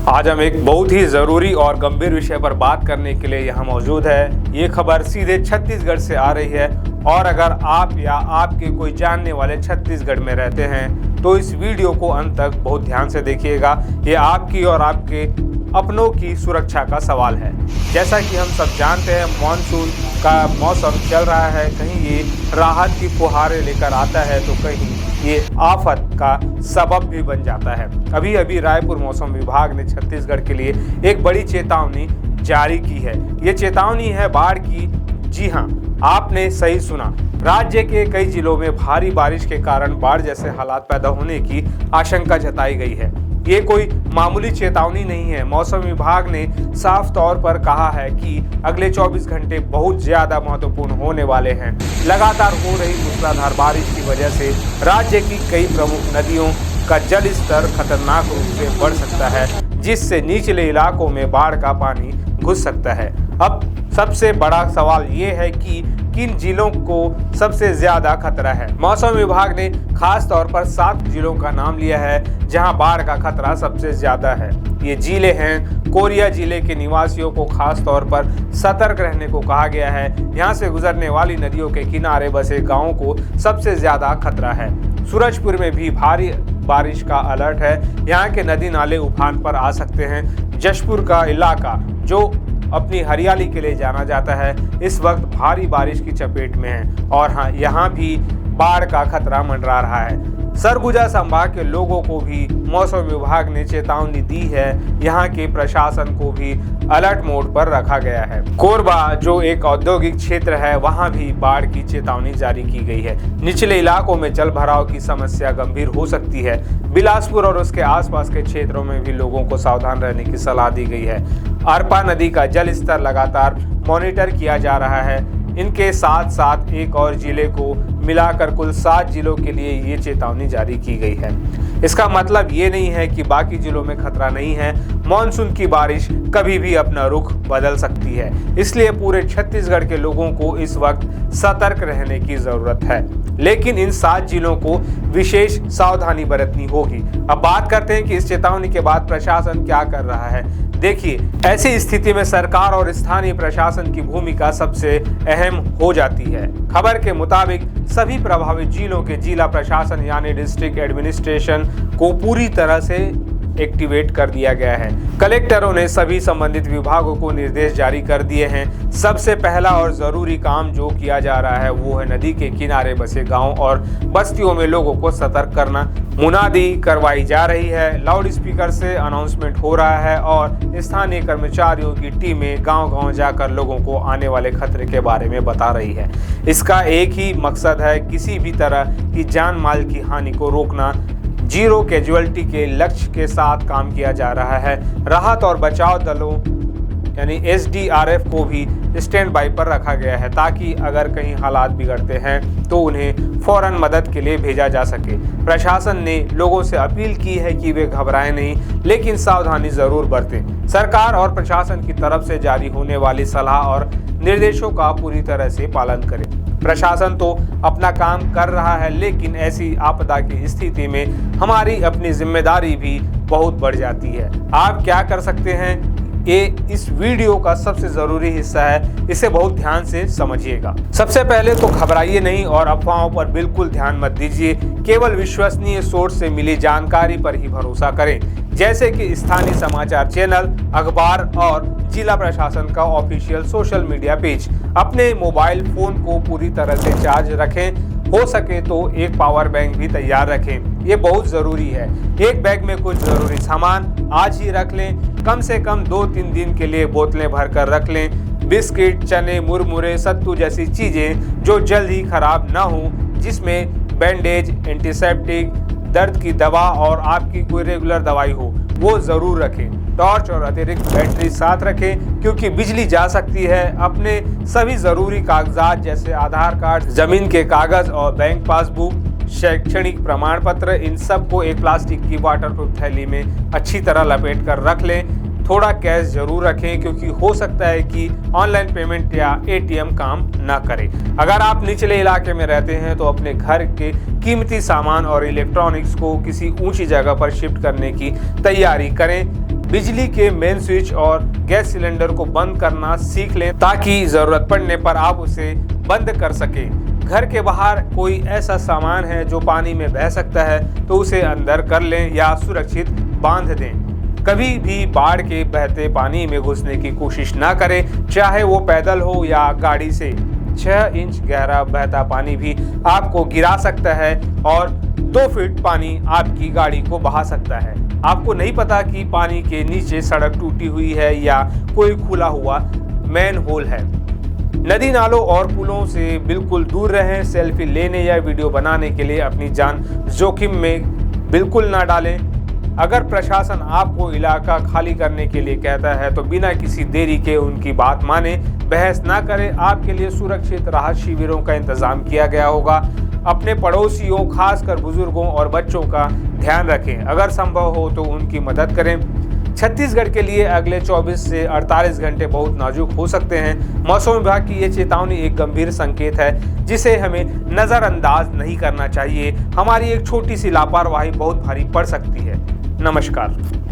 आज हम एक बहुत ही ज़रूरी और गंभीर विषय पर बात करने के लिए यहाँ मौजूद है। ये खबर सीधे छत्तीसगढ़ से आ रही है और अगर आप या आपके कोई जानने वाले छत्तीसगढ़ में रहते हैं तो इस वीडियो को अंत तक बहुत ध्यान से देखिएगा। ये आपकी और आपके अपनों की सुरक्षा का सवाल है। जैसा कि हम सब जानते हैं, मानसून का मौसम चल रहा है। कहीं ये राहत की फुहारें लेकर आता है तो कहीं ये आफत का सबब भी बन जाता है। अभी अभी रायपुर मौसम विभाग ने छत्तीसगढ़ के लिए एक बड़ी चेतावनी जारी की है। ये चेतावनी है बाढ़ की। जी हाँ, आपने सही सुना। राज्य के कई जिलों में भारी बारिश के कारण बाढ़ जैसे हालात पैदा होने की आशंका जताई गई है। ये कोई मामूली चेतावनी नहीं है। मौसम विभाग ने साफ तौर पर कहा है कि अगले 24 घंटे बहुत ज्यादा महत्वपूर्ण होने वाले हैं। लगातार हो रही मूसलाधार बारिश की वजह से राज्य की कई प्रमुख नदियों का जल स्तर खतरनाक रूप से बढ़ सकता है, जिससे निचले इलाकों में बाढ़ का पानी घुस सकता है। अब सबसे बड़ा सवाल ये है कि किन जिलों को सबसे ज्यादा खतरा है। मौसम विभाग ने खास तौर पर 7 जिलों का नाम लिया है जहां बाढ़ का खतरा सबसे ज्यादा है। ये जिले हैं। कोरिया जिले के निवासियों को खास तौर पर सतर्क रहने को कहा गया है। यहाँ से गुजरने वाली नदियों के किनारे बसे गाँवों को सबसे ज्यादा खतरा है। सूरजपुर में भी भारी बारिश का अलर्ट है। यहाँ के नदी नाले उफान पर आ सकते हैं। जशपुर का इलाका जो अपनी हरियाली के लिए जाना जाता है, इस वक्त भारी बारिश की चपेट में है और हाँ, यहाँ भी बाढ़ का खतरा मंडरा रहा है। सरगुजा संभाग के लोगों को भी मौसम विभाग ने चेतावनी दी है। यहाँ के प्रशासन को भी अलर्ट मोड पर रखा गया है। कोरबा जो एक औद्योगिक क्षेत्र है, वहाँ भी बाढ़ की चेतावनी जारी की गई है। निचले इलाकों में जल भराव की समस्या गंभीर हो सकती है। बिलासपुर और उसके आसपास के क्षेत्रों में भी लोगों को सावधान रहने की सलाह दी गई है। अरपा नदी का जल स्तर लगातार मॉनिटर किया जा रहा है। इनके साथ साथ एक और जिले को मिलाकर कुल 7 जिलों के लिए ये चेतावनी जारी की गई है। इसका मतलब ये नहीं है कि बाकी जिलों में खतरा नहीं है। मॉनसून की बारिश कभी भी अपना रुख बदल सकती है, इसलिए पूरे छत्तीसगढ़ के लोगों को इस वक्त सतर्क रहने की जरूरत है। लेकिन इन 7 जिलों को विशेष सावधानी बरतनी होगी। अब बात करते हैं कि इस चेतावनी के बाद प्रशासन क्या कर रहा है। देखिए, ऐसी स्थिति में सरकार और स्थानीय प्रशासन की भूमिका सबसे अहम हो जाती है। खबर के मुताबिक सभी प्रभावित जिलों के जिला प्रशासन यानी डिस्ट्रिक्ट एडमिनिस्ट्रेशन को पूरी तरह से एक्टिवेट कर दिया गया है। कलेक्टरों ने सभी संबंधित विभागों को निर्देश जारी कर दिए हैं। सबसे पहला और जरूरी काम जो किया जा रहा है वो है नदी के किनारे बसे गांव और बस्तियों में लोगों को सतर्क करना। मुनादी करवाई जा रही है, लाउड स्पीकर से अनाउंसमेंट हो रहा है और स्थानीय कर्मचारियों की टीमें गांव-गांव जाकर लोगों को आने वाले खतरे के बारे में बता रही है। इसका एक ही मकसद है, किसी भी तरह की जान माल की हानि को रोकना। जीरो कैजुअलिटी के लक्ष्य के साथ काम किया जा रहा है। राहत और बचाव दलों यानी SDRF को भी स्टैंड बाई पर रखा गया है ताकि अगर कहीं हालात बिगड़ते हैं तो उन्हें फौरन मदद के लिए भेजा जा सके। प्रशासन ने लोगों से अपील की है कि वे घबराएं नहीं, लेकिन सावधानी जरूर बरतें। सरकार और प्रशासन की तरफ से जारी होने वाली सलाह और निर्देशों का पूरी तरह से पालन करें। प्रशासन तो अपना काम कर रहा है, लेकिन ऐसी आपदा की स्थिति में हमारी अपनी जिम्मेदारी भी बहुत बढ़ जाती है। आप क्या कर सकते हैं, ये इस वीडियो का सबसे जरूरी हिस्सा है। इसे बहुत ध्यान से समझिएगा। सबसे पहले तो घबराइए नहीं और अफवाहों पर बिल्कुल ध्यान मत दीजिए। केवल विश्वसनीय सोर्स से मिली जानकारी पर ही भरोसा करें, जैसे कि स्थानीय समाचार चैनल, अखबार और जिला प्रशासन का ऑफिशियल सोशल मीडिया पेज। अपने मोबाइल फोन को पूरी तरह से चार्ज रखें। हो सके तो एक पावर बैंक भी तैयार रखें, ये बहुत ज़रूरी है। एक बैग में कुछ ज़रूरी सामान आज ही रख लें। कम से कम 2-3 दिन के लिए बोतलें भर कर रख लें। बिस्किट, चने, मुरमुरे, सत्तू जैसी चीज़ें जो जल्द ही खराब ना हो, जिसमें बैंडेज, एंटीसेप्टिक, दर्द की दवा और आपकी कोई रेगुलर दवाई हो, वो ज़रूर रखें। टॉर्च और अतिरिक्त बैटरी साथ रखें क्योंकि बिजली जा सकती है। अपने सभी ज़रूरी कागजात जैसे आधार कार्ड, ज़मीन के कागज़ और बैंक पासबुक, शैक्षणिक प्रमाण पत्र, इन सब को एक प्लास्टिक की वाटरप्रूफ थैली में अच्छी तरह लपेट कर रख लें। थोड़ा कैश जरूर रखें क्योंकि हो सकता है कि ऑनलाइन पेमेंट या ATM काम ना करे। अगर आप निचले इलाके में रहते हैं तो अपने घर के कीमती सामान और इलेक्ट्रॉनिक्स को किसी ऊंची जगह पर शिफ्ट करने की तैयारी करें। बिजली के मेन स्विच और गैस सिलेंडर को बंद करना सीख लें ताकि जरूरत पड़ने पर आप उसे बंद कर सकें। घर के बाहर कोई ऐसा सामान है जो पानी में बह सकता है तो उसे अंदर कर लें या सुरक्षित बांध दें। कभी भी बाढ़ के बहते पानी में घुसने की कोशिश ना करें, चाहे वो पैदल हो या गाड़ी से। 6 इंच गहरा बहता पानी भी आपको गिरा सकता है और 2 फीट पानी आपकी गाड़ी को बहा सकता है। आपको नहीं पता कि पानी के नीचे सड़क टूटी हुई है या कोई खुला हुआ मैन होल है। नदी नालों और पुलों से बिल्कुल दूर रहें। सेल्फी लेने या वीडियो बनाने के लिए अपनी जान जोखिम में बिल्कुल ना डालें। अगर प्रशासन आपको इलाका खाली करने के लिए कहता है तो बिना किसी देरी के उनकी बात माने, बहस ना करें। आपके लिए सुरक्षित राहत शिविरों का इंतजाम किया गया होगा। अपने पड़ोसियों, खासकर बुजुर्गों और बच्चों का ध्यान रखें। अगर संभव हो तो उनकी मदद करें। छत्तीसगढ़ के लिए अगले 24 से 48 घंटे बहुत नाजुक हो सकते हैं। मौसम विभाग की ये चेतावनी एक गंभीर संकेत है जिसे हमें नज़रअंदाज नहीं करना चाहिए। हमारी एक छोटी सी लापरवाही बहुत भारी पड़ सकती है। नमस्कार।